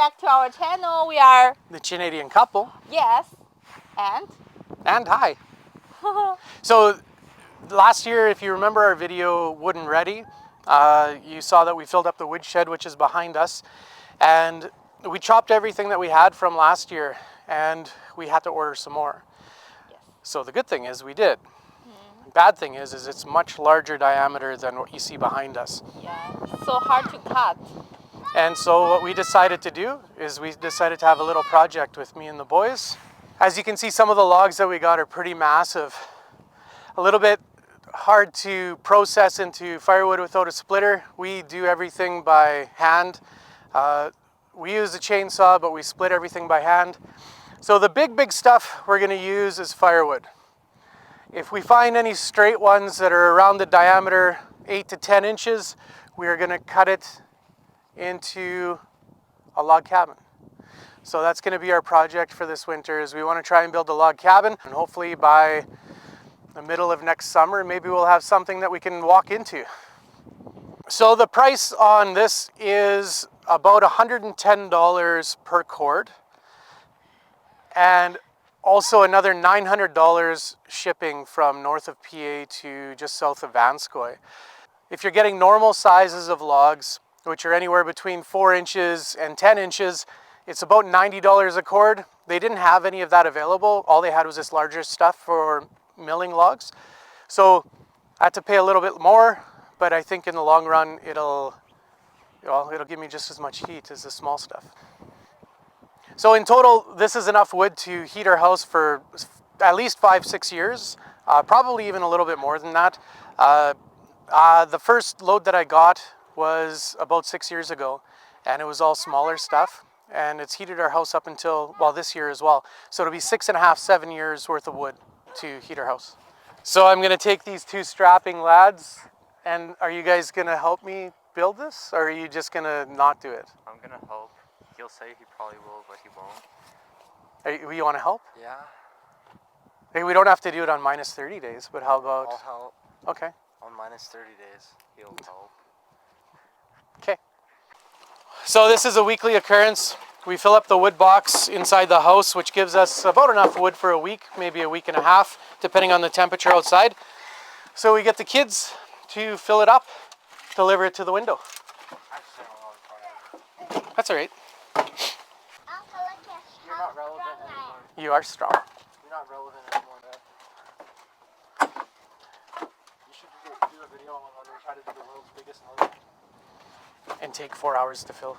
back to our channel. We are the Canadian couple. yes, and hi. So last year, if you remember our video Wood and Ready, you saw that we filled up the woodshed, which is behind us, and we chopped everything that we had from last year, and we had to order some more. Yes. So the good thing is we did. Bad thing is it's much larger diameter than what you see behind us. Yeah, it's so hard to cut. And so what we decided to do is we decided to have a little project with me and the boys. As you can see, some of the logs that we got are pretty massive. A little bit hard to process into firewood without a splitter. We do everything by hand. We use a chainsaw, but we split everything by hand. So the big stuff we're gonna use is firewood. If we find any straight ones that are around the diameter 8 to 10 inches, we are gonna cut it into a log cabin. So that's gonna be our project for this winter, is we wanna try and build a log cabin, and hopefully by the middle of next summer, maybe we'll have something that we can walk into. So the price on this is about $110 per cord, and also another $900 shipping from north of PA to just south of Vanscoy. If you're getting normal sizes of logs, which are anywhere between 4 inches and 10 inches, it's about $90 a cord. They didn't have any of that available. All they had was this larger stuff for milling logs. So I had to pay a little bit more, but I think in the long run, it'll give me just as much heat as the small stuff. So in total, this is enough wood to heat our house for at least 5-6 years, probably even a little bit more than that. The first load that I got was about 6 years ago, and it was all smaller stuff, and it's heated our house up until, well, this year as well. So it'll be 6.5-7 years worth of wood to heat our house. So I'm gonna take these two strapping lads, and are you guys gonna help me build this, or are you just gonna not do it? I'm gonna help. He'll say he probably will, but he won't. You wanna help? Yeah. Hey, we don't have to do it on minus 30 days, but how about... I'll help. Okay. On minus 30 days, he'll help. Okay. So this is a weekly occurrence. We fill up the wood box inside the house, which gives us about enough wood for a week, maybe a week and a half, depending on the temperature outside. So we get the kids to fill it up, deliver it to the window. That's all right. You're not relevant anymore. You are strong. You're not relevant anymore, Dad. You should do a video on when we try to do the world's biggest log. And take 4 hours to fill.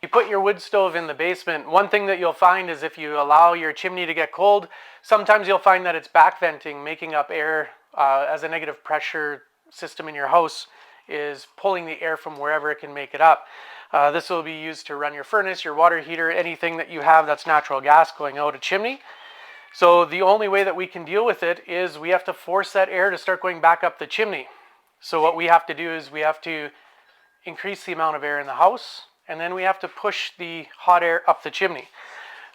You put your wood stove in the basement. One thing that you'll find is if you allow your chimney to get cold, sometimes you'll find that it's back venting, making up air as a negative pressure system in your house is pulling the air from wherever it can make it up. This will be used to run your furnace, your water heater, anything that you have that's natural gas going out a chimney. So the only way that we can deal with it is we have to force that air to start going back up the chimney. So what we have to do is we have to increase the amount of air in the house, and then we have to push the hot air up the chimney.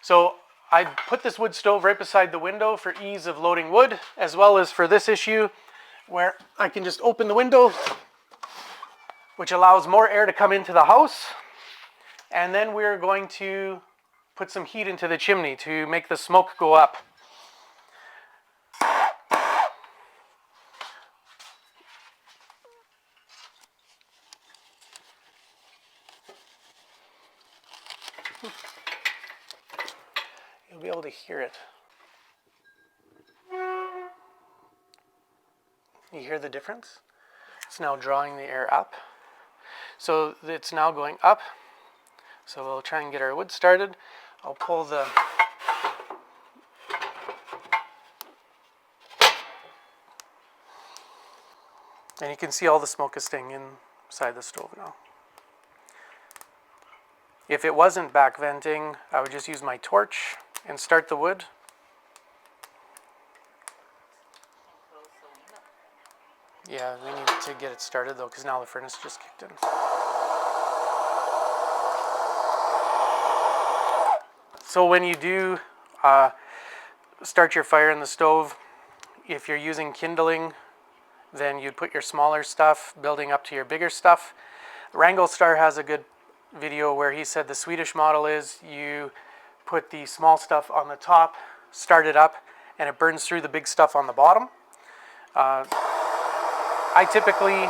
So I put this wood stove right beside the window for ease of loading wood, as well as for this issue where I can just open the window, which allows more air to come into the house. And then we're going to put some heat into the chimney to make the smoke go up. You'll be able to hear it. You hear the difference? It's now drawing the air up. So it's now going up. So we'll try and get our wood started. I'll pull the and you can see all the smoke is staying inside the stove now. If it wasn't back venting, I would just use my torch and start the wood. Yeah, we need to get it started though, because now the furnace just kicked in. So when you do start your fire in the stove, if you're using kindling, then you'd put your smaller stuff building up to your bigger stuff. Wranglestar has a good video where he said the Swedish model is you put the small stuff on the top, start it up, and it burns through the big stuff on the bottom. I typically,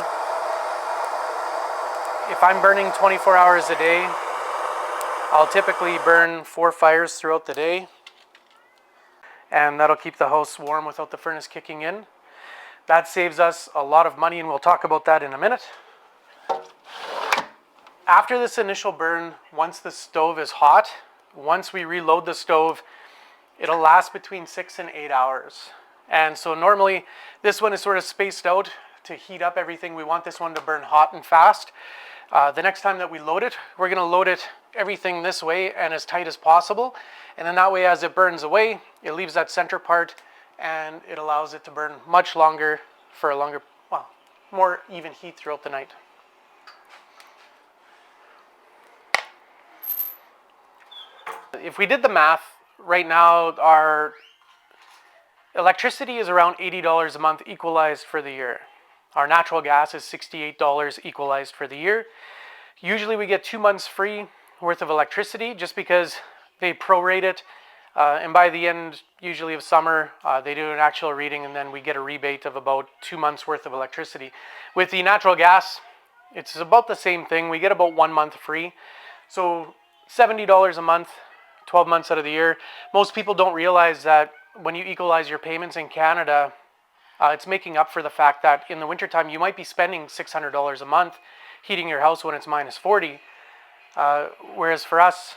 if I'm burning 24 hours a day, I'll typically burn 4 fires throughout the day, and that'll keep the house warm without the furnace kicking in. That saves us a lot of money, and we'll talk about that in a minute. After this initial burn, once the stove is hot, once we reload the stove, it'll last between 6 and 8 hours. And so normally this one is sort of spaced out to heat up everything. We want this one to burn hot and fast. The next time that we load it, we're going to load it everything this way and as tight as possible. And then that way, as it burns away, it leaves that center part and it allows it to burn much longer for a longer, well, more even heat throughout the night. If we did the math, right now our electricity is around $80 a month equalized for the year. Our natural gas is $68 equalized for the year. Usually we get 2 months free worth of electricity just because they prorate it. And by the end, usually of summer, they do an actual reading and then we get a rebate of about 2 months worth of electricity. With the natural gas, it's about the same thing. We get about 1 month free. So $70 a month, 12 months out of the year. Most people don't realize that when you equalize your payments in Canada, it's making up for the fact that in the wintertime, you might be spending $600 a month heating your house when it's minus 40. Whereas for us,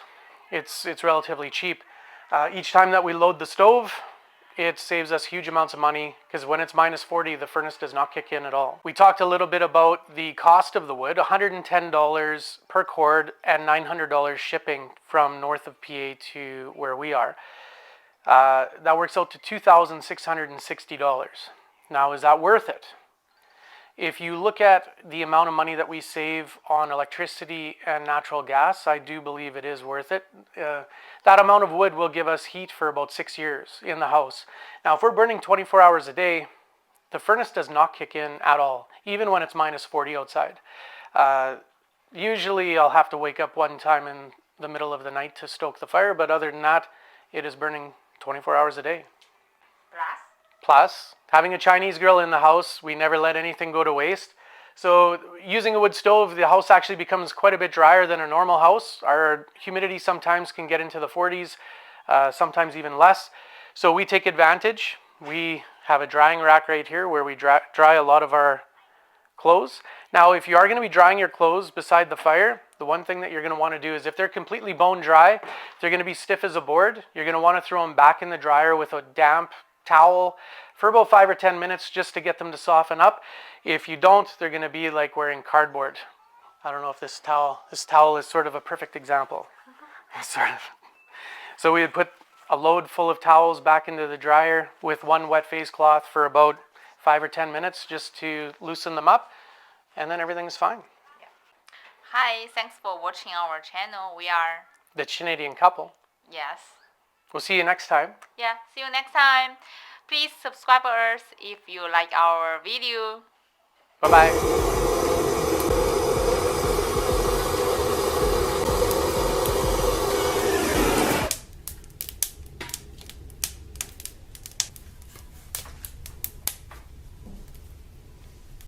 it's relatively cheap. Each time that we load the stove, it saves us huge amounts of money because when it's minus 40, the furnace does not kick in at all. We talked a little bit about the cost of the wood, $110 per cord and $900 shipping from north of PA to where we are. That works out to $2,660. Now, is that worth it? If you look at the amount of money that we save on electricity and natural gas, I do believe it is worth it. That amount of wood will give us heat for about 6 years in the house. Now, if we're burning 24 hours a day, the furnace does not kick in at all, even when it's minus 40 outside. Usually I'll have to wake up one time in the middle of the night to stoke the fire, but other than that, it is burning 24 hours a day. Plus, having a Chinese grill in the house, we never let anything go to waste. So using a wood stove, the house actually becomes quite a bit drier than a normal house. Our humidity sometimes can get into the 40s, sometimes even less. So we take advantage. We have a drying rack right here where we dry a lot of our clothes. Now, if you are going to be drying your clothes beside the fire, the one thing that you're going to want to do is if they're completely bone dry, if they're going to be stiff as a board, you're going to want to throw them back in the dryer with a damp towel for about 5 or 10 minutes just to get them to soften up. If you don't, they're going to be like wearing cardboard. I don't know if this towel is sort of a perfect example. Sort of. So we would put a load full of towels back into the dryer with one wet face cloth for about 5 or 10 minutes just to loosen them up, and then everything's fine. Hi, thanks for watching our channel. We are The Canadian Couple. Yes. We'll see you next time. Yeah, see you next time. Please subscribe us if you like our video. Bye-bye.